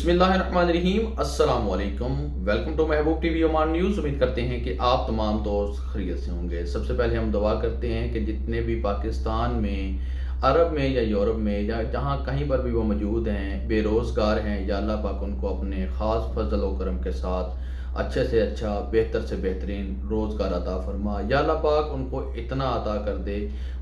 बिस्मिल्लाहिर्रहमानिर्रहीम, अस्सलाम वालेकुम। Welcome to Mehboob TV Oman news. उम्मीद करते हैं कि आप तमाम दोस्त खैरियत से होंगे। सबसे पहले हम दुआ करते हैं कि जितने भी पाकिस्तान में, अरब में या यूरोप में या जहाँ कहीं पर भी वो मौजूद हैं, बेरोज़गार हैं, या अल्लाह पाक उनको अपने ख़ास फजल व करम के साथ अच्छे से अच्छा, बेहतर से बेहतरीन रोज़गार अता फरमा। या अल्लाह पाक उनको इतना अता कर दे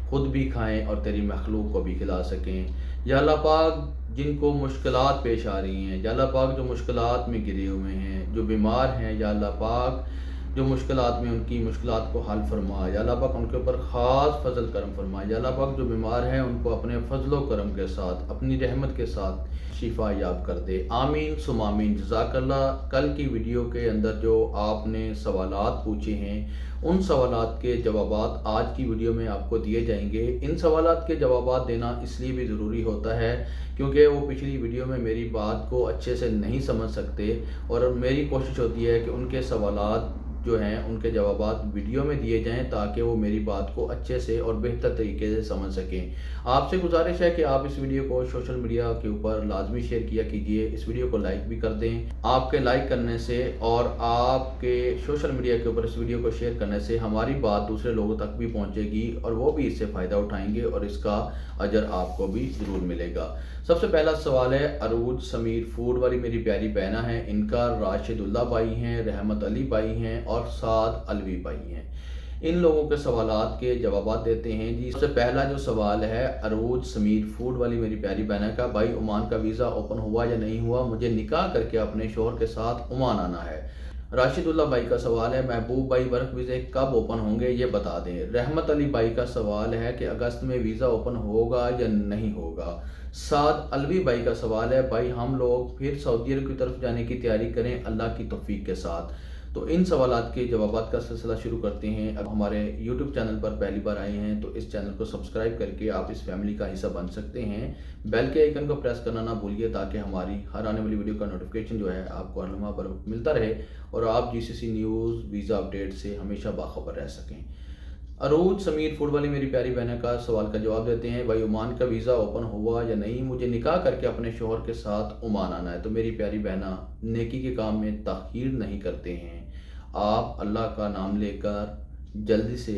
खुद भी खाएं और तेरी मखलूक को भी खिला सकें। या अल्लाह पाक जिनको मुश्किलात पेश आ रही हैं, या अल्लाह पाक जो मुश्किलात में गिरे हुए हैं, जो बीमार हैं, या अल्लाह पाक जो मुश्किलात में उनकी मुश्किलात को हल फरमा। या अल्लाह पाक उनके ऊपर ख़ास फजल करम फरमा। या अल्लाह पाक जो बीमार हैं उनको अपने फजलो करम के साथ, अपनी रहमत के साथ शिफा याब कर दे। आमीन सुम आमीन। जज़ाकल्लाह। कल की वीडियो के अंदर जो आपने सवालात पूछे हैं, उन सवालात के जवाबात आज की वीडियो में आपको दिए जाएंगे। इन सवालात के जवाबात देना इसलिए भी ज़रूरी होता है क्योंकि वो पिछली वीडियो में मेरी बात को अच्छे से नहीं समझ सकते, और मेरी कोशिश होती है कि उनके सवालात जो हैं उनके जवाबात वीडियो में दिए जाएं ताकि वो मेरी बात को अच्छे से और बेहतर तरीके से समझ सकें। आपसे गुजारिश है कि आप इस वीडियो को सोशल मीडिया के ऊपर लाजमी शेयर किया कीजिए। इस वीडियो को लाइक भी कर दें। आपके लाइक करने से और आपके सोशल मीडिया के ऊपर इस वीडियो को शेयर करने से हमारी बात दूसरे लोगों तक भी पहुँचेगी और वो भी इससे फ़ायदा उठाएंगे और इसका अजर आपको भी ज़रूर मिलेगा। सबसे पहला सवाल है, अरूज समीर फूड वाली मेरी प्यारी बहना है, इनका राशिदुल्ला भाई हैं, रहमत अली भाई हैं और साद अलवी भाई हैं। इन लोगों के सवालात के जवाबात देते हैं जी। सबसे पहला जो सवाल है, अरूज समीर फूड वाली मेरी प्यारी बहना का, भाई ओमान का वीज़ा ओपन हुआ या नहीं हुआ, मुझे निकाह करके अपने शोहर के साथ ओमान आना है। राशिदुल्ला भाई का सवाल है, महबूब भाई वर्क वीज़े कब ओपन होंगे ये बता दें। रहमत अली भाई का सवाल है कि अगस्त में वीज़ा ओपन होगा या नहीं होगा। साद अलवी भाई का सवाल है, भाई हम लोग फिर सऊदी अरब की तरफ जाने की तैयारी करें अल्लाह की तौफीक के साथ। तो इन सवालात के जवाबात का सिलसिला शुरू करते हैं। अब हमारे यूट्यूब चैनल पर पहली बार आए हैं तो इस चैनल को सब्सक्राइब करके आप इस फैमिली का हिस्सा बन सकते हैं। बेल के आइकन को प्रेस करना ना भूलिए ताकि हमारी हर आने वाली वीडियो का नोटिफिकेशन जो है आपको हर लम्हा पर मिलता रहे और आप जीसीसी न्यूज़ वीज़ा अपडेट से हमेशा बाखबर रह सकें। अरूज समीर फूड वाली मेरी प्यारी बहन का सवाल का जवाब देते हैं, भाई ओमान का वीज़ा ओपन हुआ या नहीं, मुझे निकाह करके अपने शोहर के साथ ओमान आना है। तो मेरी प्यारी बहना, नेकी के काम में ताख़ीर नहीं करते हैं। आप अल्लाह का नाम लेकर जल्दी से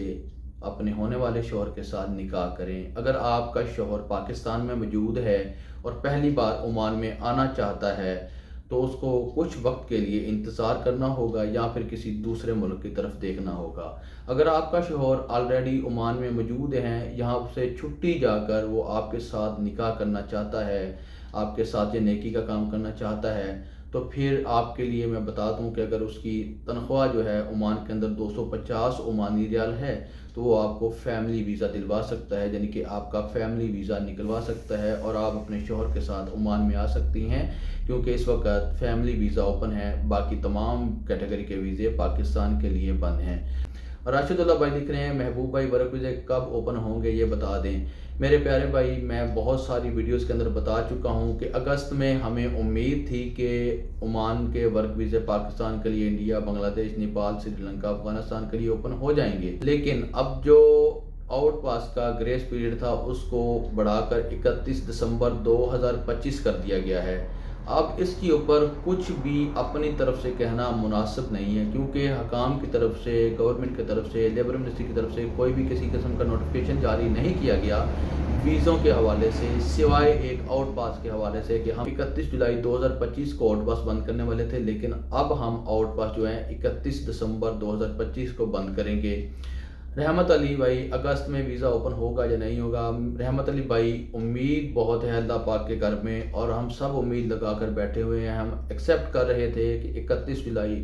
अपने होने वाले शोहर के साथ निकाह करें। अगर आपका शोहर पाकिस्तान में मौजूद है और पहली बार ओमान में आना चाहता है तो उसको कुछ वक्त के लिए इंतज़ार करना होगा या फिर किसी दूसरे मुल्क की तरफ देखना होगा। अगर आपका शोहर ऑलरेडी ओमान में मौजूद हैं, यहाँ से छुट्टी जाकर वो आपके साथ निकाह करना चाहता है, आपके साथ ये नेकी का काम करना चाहता है, तो फिर आपके लिए मैं बता दूं कि अगर उसकी तनख्वाह जो है ओमान के अंदर 250 ओमानी रियाल है तो वो आपको फैमिली वीज़ा दिलवा सकता है, यानी कि आपका फैमिली वीज़ा निकलवा सकता है और आप अपने शोहर के साथ ओमान में आ सकती हैं क्योंकि इस वक्त फैमिली वीज़ा ओपन है। बाकी तमाम कैटेगरी के वीज़े पाकिस्तान के लिए बंद हैं। राशिदुल्ला भाई लिख रहे हैं, महबूब भाई वर्क वीज़े कब ओपन होंगे ये बता दें। मेरे प्यारे भाई, मैं बहुत सारी वीडियोस के अंदर बता चुका हूं कि अगस्त में हमें उम्मीद थी कि ओमान के वर्क वीज़े पाकिस्तान के लिए इंडिया, बांग्लादेश, नेपाल, श्रीलंका, अफगानिस्तान के लिए ओपन हो जाएंगे, लेकिन अब जो आउट पास का ग्रेस पीरियड था उसको बढ़ाकर 31 दिसंबर 2025 कर दिया गया है। अब इसके ऊपर कुछ भी अपनी तरफ से कहना मुनासिब नहीं है क्योंकि हकाम की तरफ से, गवर्नमेंट की तरफ से, लेबर मिनिस्ट्री की तरफ से कोई भी किसी किस्म का नोटिफिकेशन जारी नहीं किया गया वीज़ों के हवाले से, सिवाय एक आउट पास के हवाले से कि हम 31 जुलाई 2025 को आउट पास बंद करने वाले थे, लेकिन अब हम आउट पास जो है 31 दिसंबर 2025 को बंद करेंगे। रहमत अली भाई, अगस्त में वीज़ा ओपन होगा या नहीं होगा। रहमत अली भाई, उम्मीद बहुत है अल्लाह पाक के घर में और हम सब उम्मीद लगा कर बैठे हुए हैं। हम एक्सेप्ट कर रहे थे कि 31 जुलाई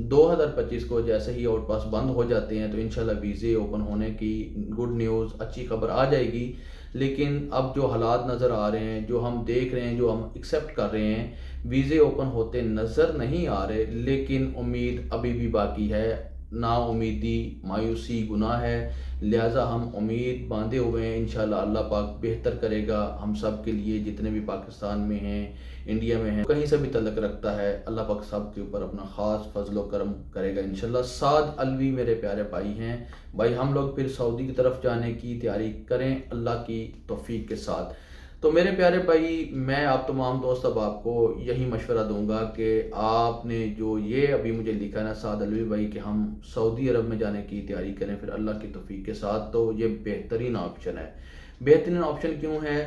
2025 को जैसे ही आउट पास बंद हो जाते हैं तो इंशाल्लाह वीज़े ओपन होने की गुड न्यूज़, अच्छी खबर आ जाएगी। लेकिन अब जो हालात नज़र आ रहे हैं, जो हम देख रहे हैं, जो हम एक्सेप्ट कर रहे हैं, वीज़े ओपन होते नज़र नहीं आ रहे, लेकिन उम्मीद अभी भी बाकी है। ना उम्मीदी मायूसी गुनाह है, लिहाजा हम उम्मीद बांधे हुए हैं। इंशाल्लाह अल्लाह पाक बेहतर करेगा हम सब के लिए, जितने भी पाकिस्तान में हैं, इंडिया में हैं, कहीं से भी तल्लक रखता है, अल्लाह पाक सब के ऊपर अपना ख़ास फजल व करम करेगा इंशाल्लाह। साद अलवी मेरे प्यारे भाई हैं, भाई हम लोग फिर सऊदी की तरफ जाने की तैयारी करें अल्लाह की तौफीक के साथ। تو میرے پیارے بھائی، میں آپ تمام دوست اب آپ کو یہی مشورہ دوں گا کہ آپ نے جو یہ ابھی مجھے لکھا ہے نا سعد علوی بھائی کہ ہم سعودی عرب میں جانے کی تیاری کریں پھر اللہ کی توفیق کے ساتھ، تو یہ بہترین آپشن ہے۔ بہترین آپشن کیوں ہے؟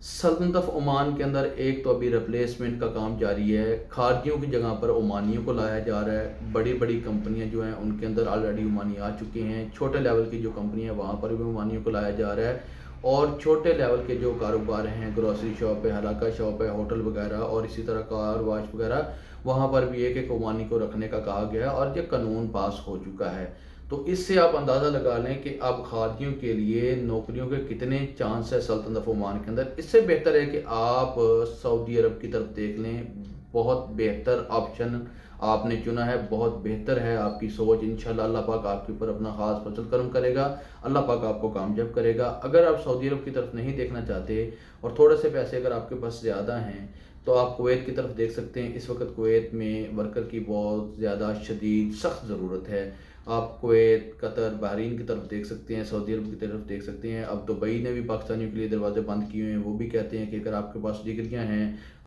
سلطنت آف عمان کے اندر ایک تو ابھی ریپلیسمنٹ کا کام جاری ہے، خارجیوں کی جگہ پر عمانیوں کو لایا جا رہا ہے۔ بڑی بڑی کمپنیاں جو ہیں ان کے اندر آلریڈی عمانی آ چکے ہیں، چھوٹے لیول کی جو کمپنیاں ہیں وہاں پر بھی عمانیوں کو لایا جا رہا ہے، اور چھوٹے لیول کے جو کاروبار ہیں، گروسری شاپ ہے، حلاقہ شاپ ہے، ہوٹل وغیرہ اور اسی طرح کار واش وغیرہ، وہاں پر بھی ایک ایک عمانی کو رکھنے کا کہا گیا ہے اور یہ قانون پاس ہو چکا ہے۔ تو اس سے آپ اندازہ لگا لیں کہ اب خارجیوں کے لیے نوکریوں کے کتنے چانس ہے سلطنت آف عمان کے اندر۔ اس سے بہتر ہے کہ آپ سعودی عرب کی طرف دیکھ لیں، بہت بہتر آپشن آپ نے چنا ہے، بہت بہتر ہے آپ کی سوچ۔ انشاءاللہ اللہ پاک آپ کے اوپر اپنا خاص فضل کرم کرے گا، اللہ پاک آپ کو کامیاب کرے گا۔ اگر آپ سعودی عرب کی طرف نہیں دیکھنا چاہتے اور تھوڑے سے پیسے اگر آپ کے پاس زیادہ ہیں تو آپ کویت کی طرف دیکھ سکتے ہیں۔ اس وقت کویت میں ورکر کی بہت زیادہ شدید سخت ضرورت ہے۔ آپ کویت، قطر، بحرین کی طرف دیکھ سکتے ہیں، سعودی عرب کی طرف دیکھ سکتے ہیں۔ اب دبئی نے بھی پاکستانیوں کے لیے دروازے بند کیے ہوئے ہیں، وہ بھی کہتے ہیں کہ اگر آپ کے پاس ڈگریاں ہیں،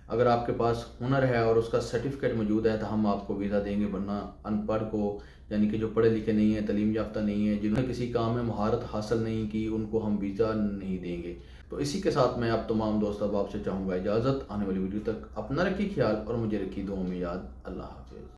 اگر آپ کے پاس ہنر ہے اور اس کا سرٹیفکیٹ موجود ہے تو ہم آپ کو ویزا دیں گے، ورنہ ان پڑھ کو، یعنی کہ جو پڑھے لکھے نہیں ہیں، تعلیم یافتہ نہیں ہیں، جنہوں نے کسی کام میں مہارت حاصل نہیں کی، ان کو ہم ویزا نہیں دیں گے۔ تو اسی کے ساتھ میں آپ تمام دوست اب آپ سے چاہوں گا اجازت، آنے والی ویڈیو تک اپنا رکھیے خیال اور مجھے رکھیے دعاؤں میں یاد۔ اللہ حافظ۔